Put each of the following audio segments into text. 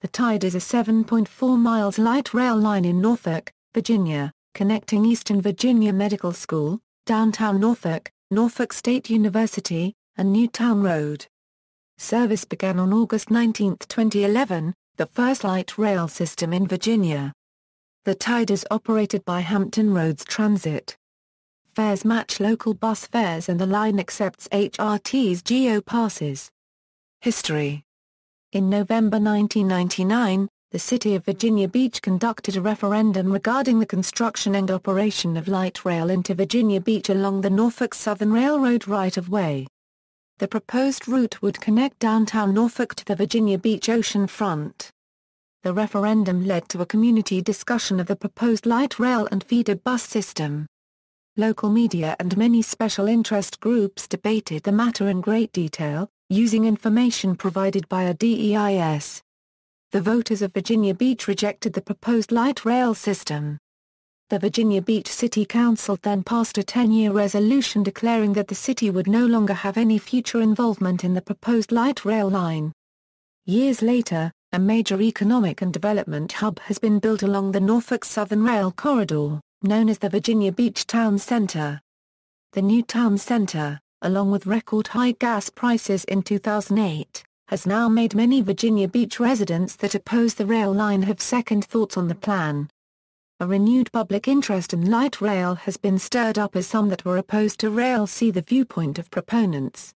The Tide is a 7.4 miles light rail line in Norfolk, Virginia, connecting Eastern Virginia Medical School, downtown Norfolk, Norfolk State University, and Newtown Road. Service began on August 19, 2011, the first light rail system in Virginia. The Tide is operated by Hampton Roads Transit. Fares match local bus fares and the line accepts HRT's GEO passes. History. In November 1999, the City of Virginia Beach conducted a referendum regarding the construction and operation of light rail into Virginia Beach along the Norfolk Southern Railroad right-of-way. The proposed route would connect downtown Norfolk to the Virginia Beach ocean front. The referendum led to a community discussion of the proposed light rail and feeder bus system. Local media and many special interest groups debated the matter in great detail, using information provided by a DEIS. The voters of Virginia Beach rejected the proposed light rail system. The Virginia Beach City Council then passed a 10-year resolution declaring that the city would no longer have any future involvement in the proposed light rail line. Years later, a major economic and development hub has been built along the Norfolk Southern Rail Corridor, known as the Virginia Beach Town Center. The new town center, along with record-high gas prices in 2008, has now made many Virginia Beach residents that oppose the rail line have second thoughts on the plan. A renewed public interest in light rail has been stirred up as some that were opposed to rail see the viewpoint of proponents.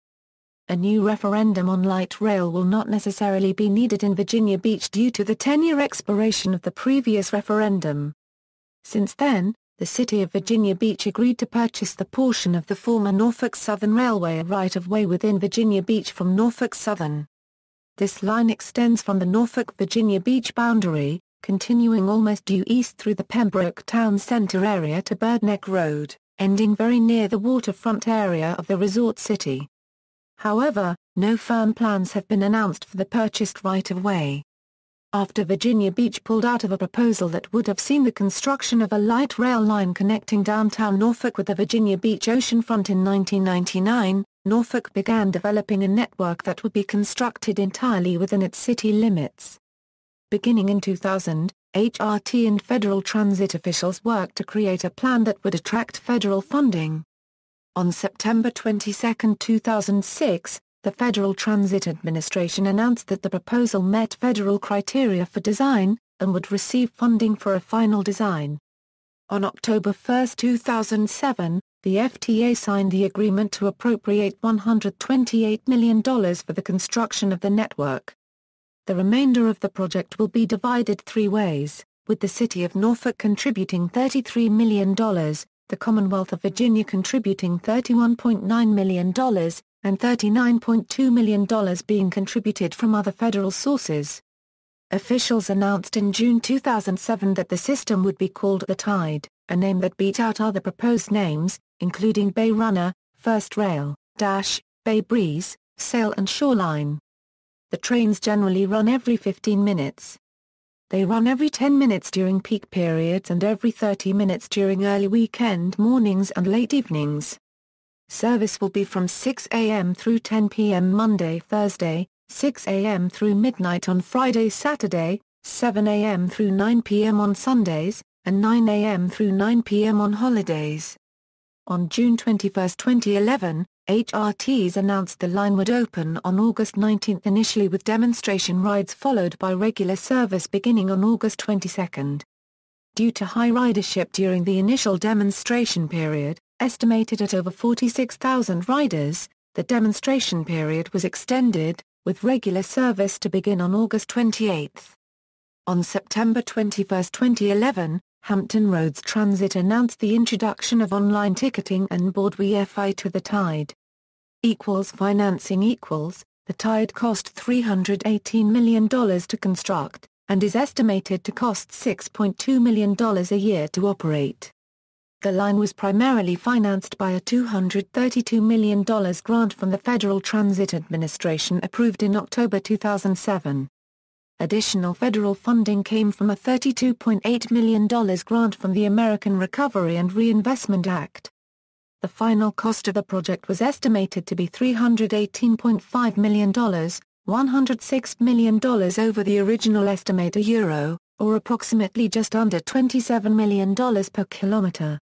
A new referendum on light rail will not necessarily be needed in Virginia Beach due to the 10-year expiration of the previous referendum. Since then, the City of Virginia Beach agreed to purchase the portion of the former Norfolk Southern Railway right-of-way within Virginia Beach from Norfolk Southern. This line extends from the Norfolk Virginia Beach boundary, continuing almost due east through the Pembroke Town Center area to Birdneck Road, ending very near the waterfront area of the resort city. However, no firm plans have been announced for the purchased right-of-way. After Virginia Beach pulled out of a proposal that would have seen the construction of a light rail line connecting downtown Norfolk with the Virginia Beach oceanfront in 1999, Norfolk began developing a network that would be constructed entirely within its city limits. Beginning in 2000, HRT and federal transit officials worked to create a plan that would attract federal funding. On September 22, 2006, the Federal Transit Administration announced that the proposal met federal criteria for design, and would receive funding for a final design. On October 1, 2007, the FTA signed the agreement to appropriate $128 million for the construction of the network. The remainder of the project will be divided three ways, with the City of Norfolk contributing $33 million, the Commonwealth of Virginia contributing $31.9 million, and $39.2 million being contributed from other federal sources. Officials announced in June 2007 that the system would be called the Tide, a name that beat out other proposed names, including Bay Runner, First Rail, Dash, Bay Breeze, Sail and Shoreline. The trains generally run every 15 minutes. They run every 10 minutes during peak periods and every 30 minutes during early weekend mornings and late evenings. Service will be from 6 a.m. through 10 p.m. Monday-Thursday, 6 a.m. through midnight on Friday-Saturday, 7 a.m. through 9 p.m. on Sundays, and 9 a.m. through 9 p.m. on holidays. On June 21, 2011, HRTs announced the line would open on August 19 initially with demonstration rides followed by regular service beginning on August 22. Due to high ridership during the initial demonstration period, estimated at over 46,000 riders, the demonstration period was extended, with regular service to begin on August 28. On September 21, 2011, Hampton Roads Transit announced the introduction of online ticketing and board Wi-Fi to the Tide. Financing the Tide cost $318 million to construct, and is estimated to cost $6.2 million a year to operate. The line was primarily financed by a $232 million grant from the Federal Transit Administration approved in October 2007. Additional federal funding came from a $32.8 million grant from the American Recovery and Reinvestment Act. The final cost of the project was estimated to be $318.5 million, $106 million over the original estimate or approximately just under $27 million per kilometer.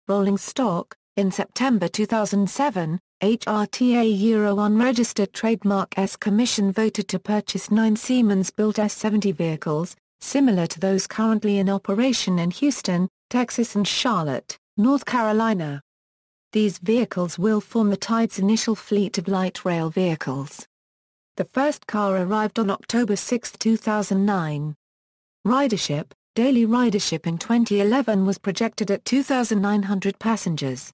Rolling stock. In September 2007, HRTA unregistered trademark S Commission voted to purchase 9 Siemens-built S-70 vehicles, similar to those currently in operation in Houston, Texas and Charlotte, North Carolina. These vehicles will form the Tide's initial fleet of light rail vehicles. The first car arrived on October 6, 2009. Ridership. Daily ridership in 2011 was projected at 2,900 passengers.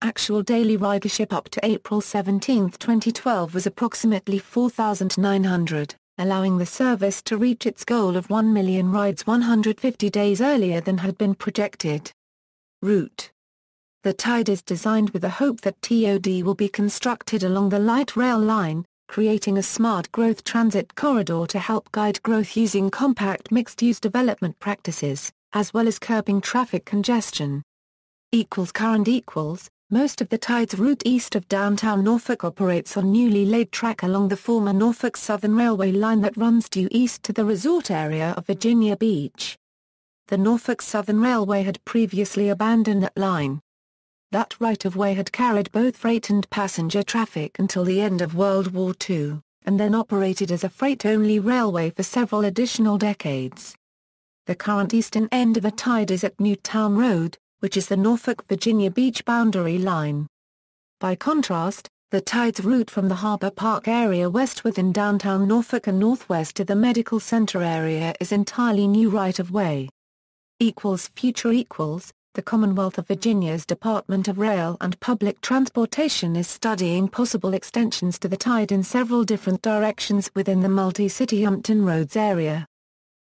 Actual daily ridership up to April 17, 2012 was approximately 4,900, allowing the service to reach its goal of 1 million rides 150 days earlier than had been projected. Route. The Tide is designed with the hope that TOD will be constructed along the light rail line, creating a smart growth transit corridor to help guide growth using compact mixed-use development practices, as well as curbing traffic congestion. Current. Most of the Tide's route east of downtown Norfolk operates on newly laid track along the former Norfolk Southern Railway line that runs due east to the resort area of Virginia Beach. The Norfolk Southern Railway had previously abandoned that line. That right-of-way had carried both freight and passenger traffic until the end of World War II, and then operated as a freight-only railway for several additional decades. The current eastern end of the Tide is at Newtown Road, which is the Norfolk-Virginia Beach boundary line. By contrast, the Tide's route from the Harbor Park area west within downtown Norfolk and northwest to the Medical Center area is entirely new right-of-way. Future. The Commonwealth of Virginia's Department of Rail and Public Transportation is studying possible extensions to the Tide in several different directions within the multi-city Hampton Roads area.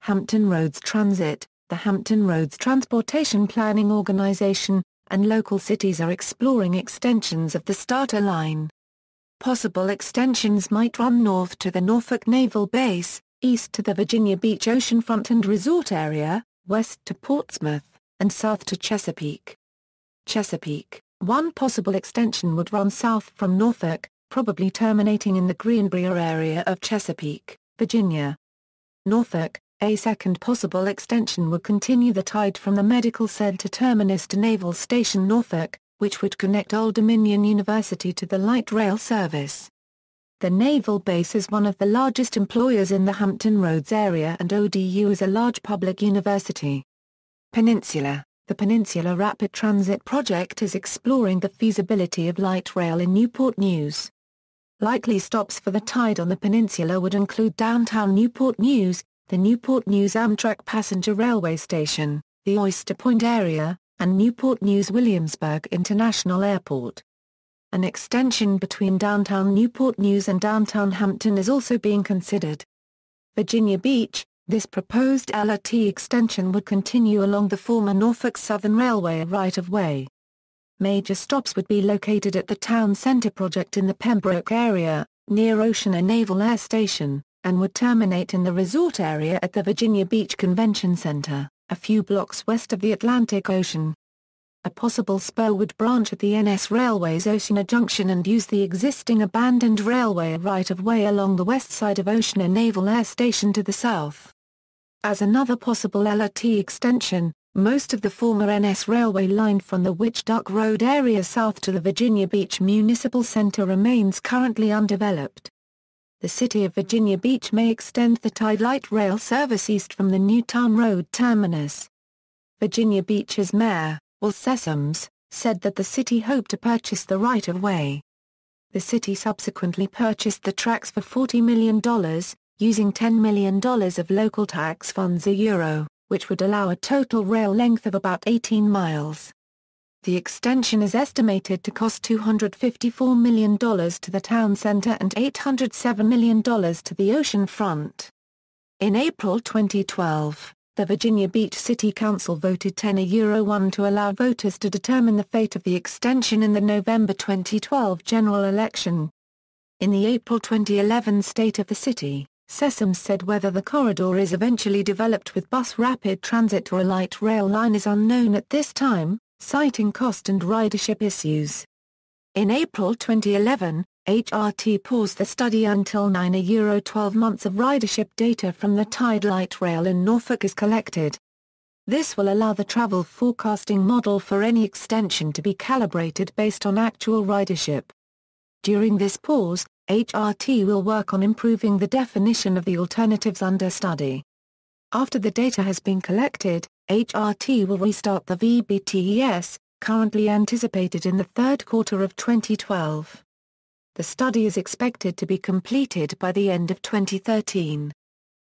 Hampton Roads Transit. The Hampton Roads Transportation Planning Organization, and local cities are exploring extensions of the starter line. Possible extensions might run north to the Norfolk Naval Base, east to the Virginia Beach oceanfront and resort area, west to Portsmouth, and south to Chesapeake. One possible extension would run south from Norfolk, probably terminating in the Greenbrier area of Chesapeake, Virginia. Norfolk. A second possible extension would continue the Tide from the Medical Center terminus to Naval Station Norfolk, which would connect Old Dominion University to the light rail service. The Naval Base is one of the largest employers in the Hampton Roads area, and ODU is a large public university. Peninsula. The Peninsula Rapid Transit Project is exploring the feasibility of light rail in Newport News. Likely stops for the Tide on the peninsula would include downtown Newport News, the Newport News Amtrak Passenger Railway Station, the Oyster Point area, and Newport News-Williamsburg International Airport. An extension between downtown Newport News and downtown Hampton is also being considered. Virginia Beach. This proposed LRT extension would continue along the former Norfolk Southern Railway right-of-way. Major stops would be located at the Town Center project in the Pembroke area, near Oceana Naval Air Station, and would terminate in the resort area at the Virginia Beach Convention Center, a few blocks west of the Atlantic Ocean. A possible spur would branch at the NS Railway's Oceana Junction and use the existing abandoned railway right-of-way along the west side of Oceana Naval Air Station to the south. As another possible LRT extension, most of the former NS Railway line from the Witch Duck Road area south to the Virginia Beach Municipal Center remains currently undeveloped. The city of Virginia Beach may extend the Tide light rail service east from the Newtown Road terminus. Virginia Beach's mayor, Will Sessoms, said that the city hoped to purchase the right-of-way. The city subsequently purchased the tracks for $40 million, using $10 million of local tax funds which would allow a total rail length of about 18 miles. The extension is estimated to cost $254 million to the town center and $807 million to the ocean front. In April 2012, the Virginia Beach City Council voted 10-1 to allow voters to determine the fate of the extension in the November 2012 general election. In the April 2011 State of the City, Sessoms said whether the corridor is eventually developed with bus rapid transit or a light rail line is unknown at this time, citing cost and ridership issues. In April 2011, HRT paused the study until €12 months of ridership data from the Tide Light Rail in Norfolk is collected. This will allow the travel forecasting model for any extension to be calibrated based on actual ridership. During this pause, HRT will work on improving the definition of the alternatives under study. After the data has been collected, HRT will restart the VBTES, currently anticipated in the third quarter of 2012. The study is expected to be completed by the end of 2013.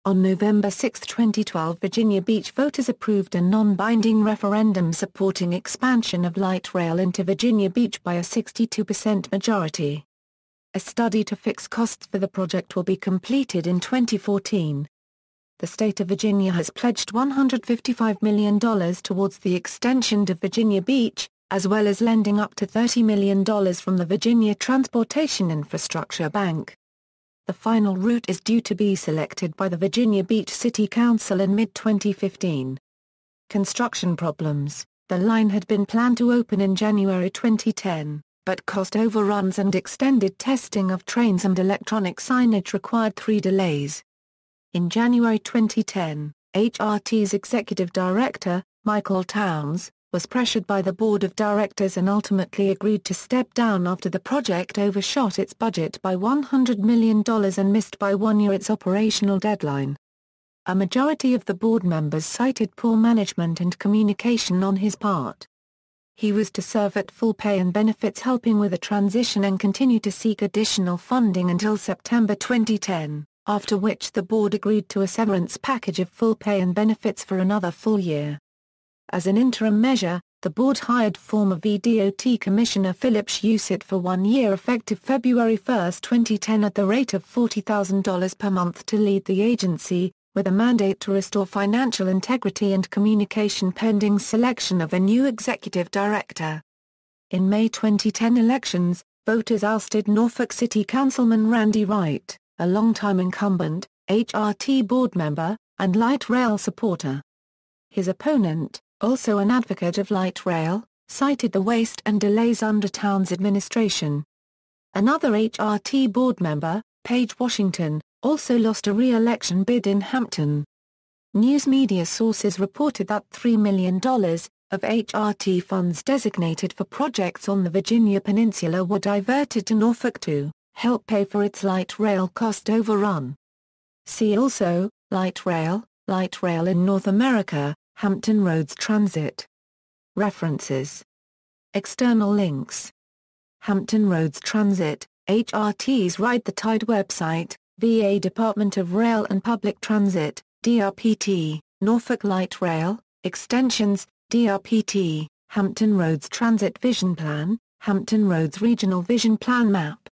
On November 6, 2012, Virginia Beach voters approved a non-binding referendum supporting expansion of light rail into Virginia Beach by a 62% majority. A study to fix costs for the project will be completed in 2014. The state of Virginia has pledged $155 million towards the extension to Virginia Beach, as well as lending up to $30 million from the Virginia Transportation Infrastructure Bank. The final route is due to be selected by the Virginia Beach City Council in mid-2015. Construction problems. The line had been planned to open in January 2010, but cost overruns and extended testing of trains and electronic signage required 3 delays. In January 2010, HRT's executive director, Michael Towns, was pressured by the board of directors and ultimately agreed to step down after the project overshot its budget by $100 million and missed by 1 year its operational deadline. A majority of the board members cited poor management and communication on his part. He was to serve at full pay and benefits, helping with a transition, and continue to seek additional funding until September 2010, after which the board agreed to a severance package of full pay and benefits for another full year. As an interim measure, the board hired former VDOT Commissioner Philip Shusett for 1 year effective February 1, 2010 at the rate of $40,000 per month to lead the agency, with a mandate to restore financial integrity and communication pending selection of a new executive director. In May 2010 elections, voters ousted Norfolk City Councilman Randy Wright, a longtime incumbent, HRT board member, and light rail supporter. His opponent, also an advocate of light rail, cited the waste and delays under Towns' administration. Another HRT board member, Paige Washington, also lost a re-election bid in Hampton. News media sources reported that $3 million of HRT funds designated for projects on the Virginia Peninsula were diverted to Norfolk to help pay for its light rail cost overrun. See also, light rail in North America, Hampton Roads Transit. References. External links. Hampton Roads Transit, HRT's Ride the Tide website, VA Department of Rail and Public Transit, DRPT, Norfolk Light Rail, Extensions, DRPT, Hampton Roads Transit Vision Plan, Hampton Roads Regional Vision Plan Map.